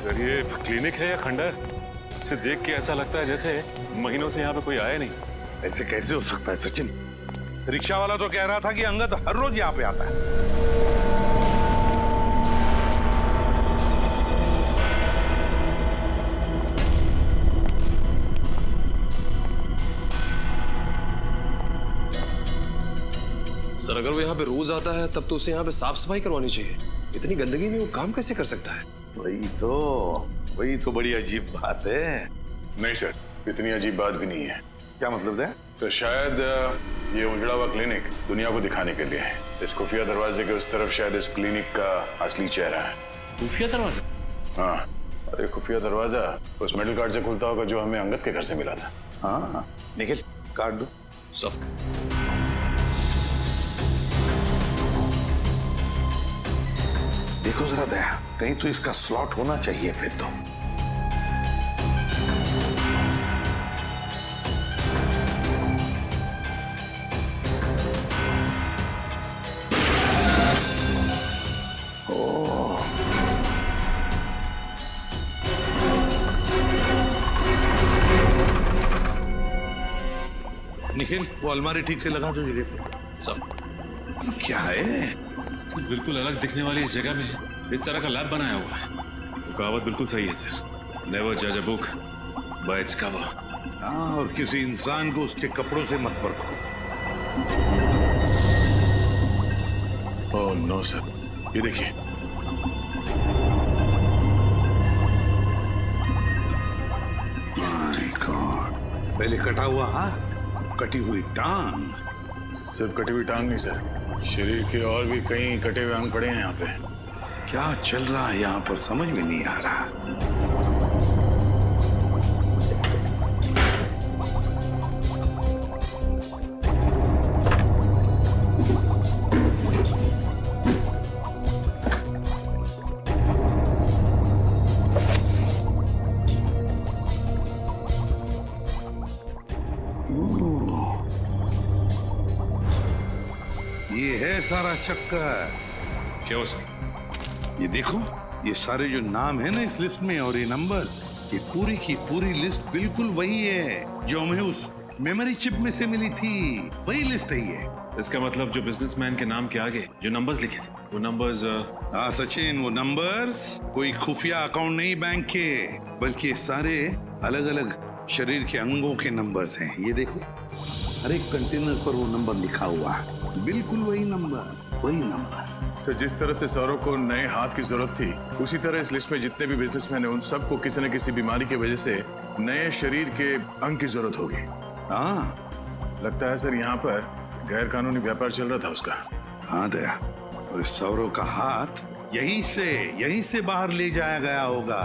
F: सर, ये क्लिनिक है या खंडर? इसे देख के ऐसा लगता है जैसे महीनों से यहाँ पे कोई आया नहीं।
J: ऐसे कैसे हो सकता है सचिन? रिक्शा वाला तो कह रहा था कि अंगद हर रोज यहाँ पे आता है।
T: सर अगर वो यहाँ पे रोज आता है तब तो उसे यहाँ पे साफ सफाई करवानी चाहिए। इतनी गंदगी में वो काम कैसे कर सकता है?
J: वही तो बड़ी अजीब बात है।
F: नहीं सर, इतनी अजीब बात भी नहीं है।
J: क्या मतलब है?
F: तो शायद ये उजड़ा हुआ क्लिनिक दुनिया को दिखाने के लिए है। इस खुफिया दरवाजे के उस तरफ शायद इस क्लिनिक का असली चेहरा है।
A: खुफिया दरवाजा?
F: हाँ, और ये खुफिया दरवाजा उस मेटल कार्ड से खुलता होगा जो हमें अंगद के घर से मिला था।
J: हाँ, निखिल कार्ड दो।
T: सब
J: देखो जरा दया, कहीं तो इसका स्लॉट होना चाहिए फिर तो। निखिल, वो अलमारी ठीक से लगा दो जगह पे।
T: सब
J: क्या है?
A: बिल्कुल अलग दिखने वाली इस जगह में इस तरह का लैब बनाया हुआ है। वो कहावत बिल्कुल सही है सर, नेवर जज a book by its cover.
J: हाँ, और किसी इंसान को उसके कपड़ों से मत परखो।
F: ओह नो सर, ये देखिए।
J: माय गॉड, पहले कटा हुआ हाथ, कटी हुई टांग।
F: सिर्फ कटी हुई टांग नहीं सर, शरीर के और भी कई कटे हुए अंग पड़े हैं यहाँ पे।
J: क्या चल रहा है यहाँ पर समझ में नहीं आ रहा। ये है सारा चक्कर।
A: क्या हो सर?
J: ये देखो, ये सारे जो नाम है ना इस लिस्ट में और ये नंबर्स, ये पूरी की पूरी लिस्ट बिल्कुल वही है जो हमें उस मेमोरी चिप में से मिली थी। वही लिस्ट है ये।
A: इसका मतलब जो बिजनेसमैन के नाम के आगे जो नंबर्स लिखे थे वो नंबर्स।
J: हाँ सचिन, वो नंबर्स कोई खुफिया अकाउंट नहीं बैंक के, बल्कि ये सारे अलग अलग शरीर के अंगों के नंबर्स हैं। ये देखो, हर एक कंटेनर पर वो नंबर लिखा हुआ है, बिल्कुल वही नंबर, वही नंबर।
F: सर, जिस तरह से सौरव को नए हाथ की जरूरत थी, उसी तरह इस लिस्ट में जितने भी बिजनेसमैन हैं उन सबको किसी न किसी बीमारी की वजह से नए शरीर के अंग की जरूरत होगी।
J: हाँ,
F: लगता है सर यहाँ पर गैर कानूनी व्यापार चल रहा था उसका।
J: हाँ दया, और इस सौरव का हाथ यहीं से बाहर ले जाया गया होगा।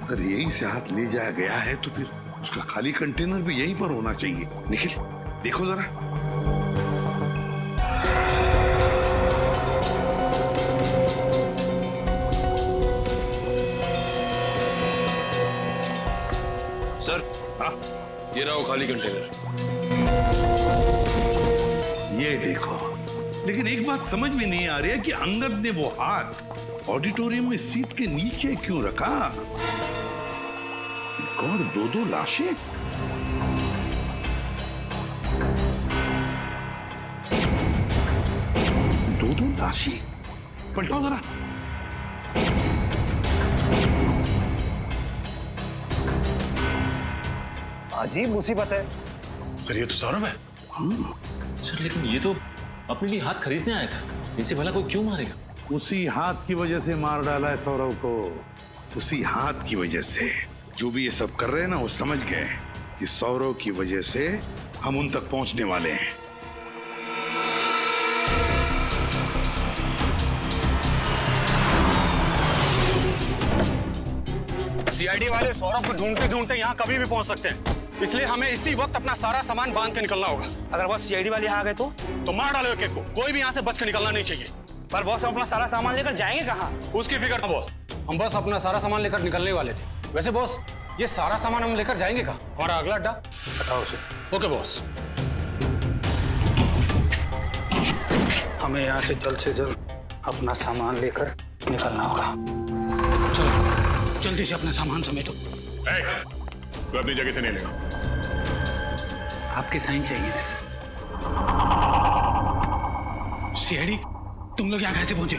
J: अगर यहीं से हाथ ले जाया गया है तो फिर उसका खाली कंटेनर भी यहीं पर होना चाहिए। निखिल, देखो जरा।
T: सर, हाँ, ये रहा वो खाली कंटेनर।
J: ये देखो, लेकिन एक बात समझ में नहीं आ रही है कि अंगद ने वो हाथ ऑडिटोरियम में सीट के नीचे क्यों रखा? और दो लाशें। दो लाशें, पलटाओ जरा।
O: अजीब मुसीबत है।
F: सर, ये तो सौरभ है।
A: सर, लेकिन ये तो अपने लिए हाथ खरीदने आया था, इसे भला कोई क्यों मारेगा?
J: उसी हाथ की वजह से मार डाला है सौरव को। उसी हाथ की वजह से। जो भी ये सब कर रहे हैं ना, वो समझ गए कि सौरव की वजह से हम उन तक पहुंचने वाले हैं।
U: सीआईडी वाले सौरभ को ढूंढते ढूंढते यहाँ कभी भी पहुंच सकते हैं, इसलिए हमें इसी वक्त अपना सारा सामान बांध के निकलना होगा।
R: अगर बस सीआईडी वाले यहाँ आ गए तो
U: मार डालो एक एक को, कोई भी यहाँ से बच के निकलना नहीं चाहिए।
R: पर बॉस, हम अपना सारा सामान लेकर जाएंगे कहाँ?
U: उसकी फिक्र ना बॉस,
G: हम बस अपना सारा सामान लेकर निकलने वाले थे। वैसे बॉस, ये सारा सामान हम लेकर जाएंगे कहाँ? हमारा अगला अड्डा बताओ उसे।
U: Okay boss.
R: हमें यहाँ से जल्द अपना सामान लेकर निकलना होगा।
U: चलो जल्दी से अपना सामान समेटो।
F: तो अपनी जगह से नहीं लेगा।
R: आपके साइन चाहिए थे।
U: सीआईडी, तुम लोग यहाँ कैसे पहुंचे?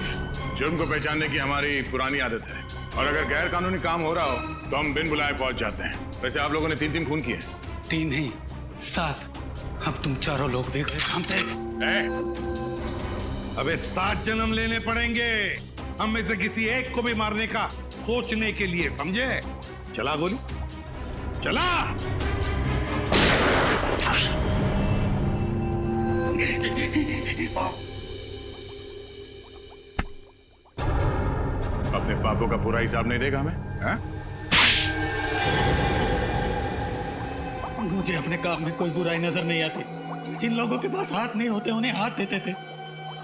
F: जुर्म को पहचानने की हमारी पुरानी आदत है, और अगर गैर कानूनी काम हो रहा हो तो हम बिन बुलाए पहुंच जाते हैं। वैसे आप लोगों ने 3 खून किए।
U: 3 नहीं 7। अब तुम चारों लोग देख रहे हमसे।
J: अबे 7 जन्म लेने पड़ेंगे हम में से किसी एक को भी मारने का सोचने के लिए, समझे? चला गोली, चला।
F: अपने पापों का पूरा हिसाब नहीं देगा हमें? हा?
R: मुझे अपने काम में कोई बुराई नजर नहीं आती। जिन लोगों के पास हाथ नहीं होते उन्हें हाथ देते थे,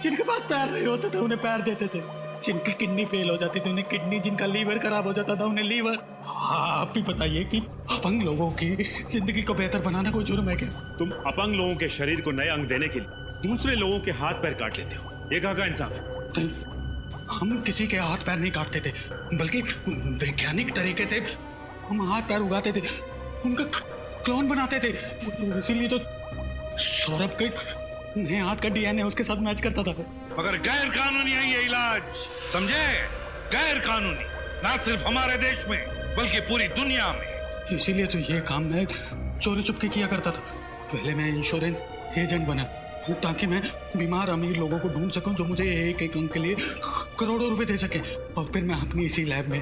R: जिनके पास पैर नहीं होते थे उन्हें पैर देते थे, जिनकी किडनी फेल हो जाती थी उन्हें किडनी, जिनका लीवर खराब हो जाता था उन्हें लीवर। आप भी बताइए कि अपंग लोगों की जिंदगी को बेहतर बनाना कोई जुर्म है क्या?
A: तुम अपंग लोगों के शरीर को नए अंग देने के लिए दूसरे लोगों के हाथ पैर काट लेते हो, ये कहाँ का इंसाफ है?
R: हम किसी के हाथ पैर नहीं काटते थे, बल्कि वैज्ञानिक तरीके से हम हाथ पैर उगाते थे, उनका क्लोन बनाते थे। इसीलिए तो सौरभ के नए हाथ का डीएनए उसके साथ मैच करता था।
J: मगर गैर कानूनी है ये इलाज, समझे? गैर कानूनी, ना सिर्फ हमारे देश में बल्कि पूरी दुनिया में।
R: इसीलिए तो ये काम मैं चोरी चुपके किया करता था। पहले मैं इंश्योरेंस एजेंट बना ताकि मैं बीमार अमीर लोगों को ढूंढ सकूं जो मुझे एक एक अंक के लिए करोड़ों रुपए दे सके, और फिर मैं अपनी इसी लैब में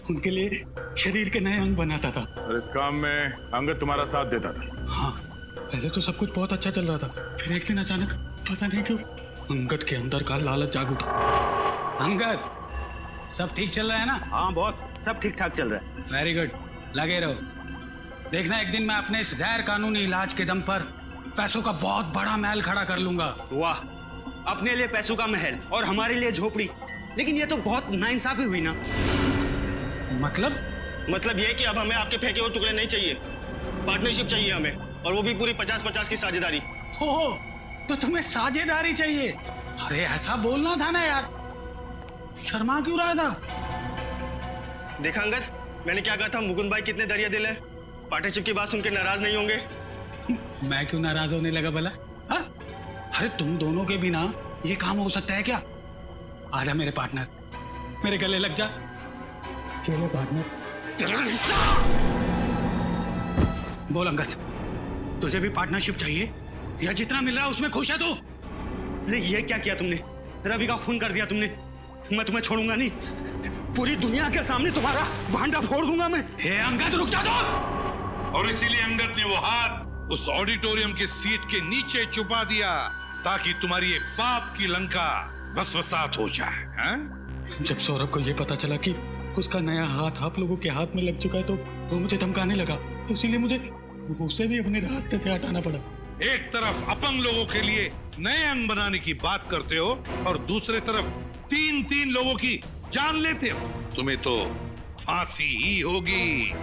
R: उनके लिए शरीर के नए अंग बनाता था।
F: और इस काम में अंगद तुम्हारा साथ देता था?
R: हाँ, पहले तो सब कुछ बहुत अच्छा चल रहा था, फिर एक दिन अचानक पता नहीं क्यों अंगद के अंदर का लालच जाग उठा।
K: अंगद, सब ठीक चल रहा है ना?
I: हाँ बॉस, सब ठीक ठाक चल रहा है।
K: वेरी गुड, लगे रहो। देखना एक दिन मैं अपने इस गैर कानूनी इलाज के दम पर पैसों का बहुत बड़ा महल खड़ा कर लूंगा।
I: वाह, अपने लिए पैसों का महल और हमारे लिए झोपड़ी। लेकिन ये तो बहुत नाइंसाफी हुई ना।
K: मतलब
I: ये कि अब हमें आपके फेंके हुए टुकड़े नहीं चाहिए, पार्टनरशिप चाहिए हमें, और वो भी पूरी 50-50 की साझेदारी।
K: हो, तो तुम्हें साझेदारी चाहिए? अरे ऐसा बोलना था ना यार, शर्मा क्यों रहा था?
I: देखा अंगद, मैंने क्या कहा था? मुकुंद भाई कितने दरिया दिल है। पार्टनरशिप की बात सुन के नाराज नहीं होंगे?
K: मैं क्यों नाराज होने लगा भला? हाँ? अरे तुम दोनों के बिना ये काम हो सकता है क्या? आजा मेरे पार्टनर, मेरे गले लग जा।
R: चलो पार्टनर।
K: बोल अंगद, तुझे भी पार्टनरशिप चाहिए या जितना मिल रहा है उसमें खुश है तू?
I: अरे ये क्या किया तुमने? रवि का खून कर दिया तुमने। मैं तुम्हें छोड़ूंगा नहीं, पूरी दुनिया के सामने तुम्हारा भांडा फोड़ दूंगा मैं।
K: हे अंगद, रुक जा दो।
J: और इसीलिए अंगद ने वो हाथ उस ऑडिटोरियम की सीट के नीचे छुपा दिया ताकि तुम्हारी ये पाप की लंका भस्मसात हो जाए। हैं?
R: जब सौरभ को ये पता चला कि उसका नया हाथ आप लोगों के हाथ में लग चुका है तो वो मुझे धमकाने लगा, इसीलिए मुझे उसे भी अपने रास्ते से हटाना पड़ा।
J: एक तरफ अपंग लोगों के लिए नए अंग बनाने की बात करते हो और दूसरे तरफ 3-3 लोगों की जान लेते हो। तुम्हें तो फांसी ही होगी।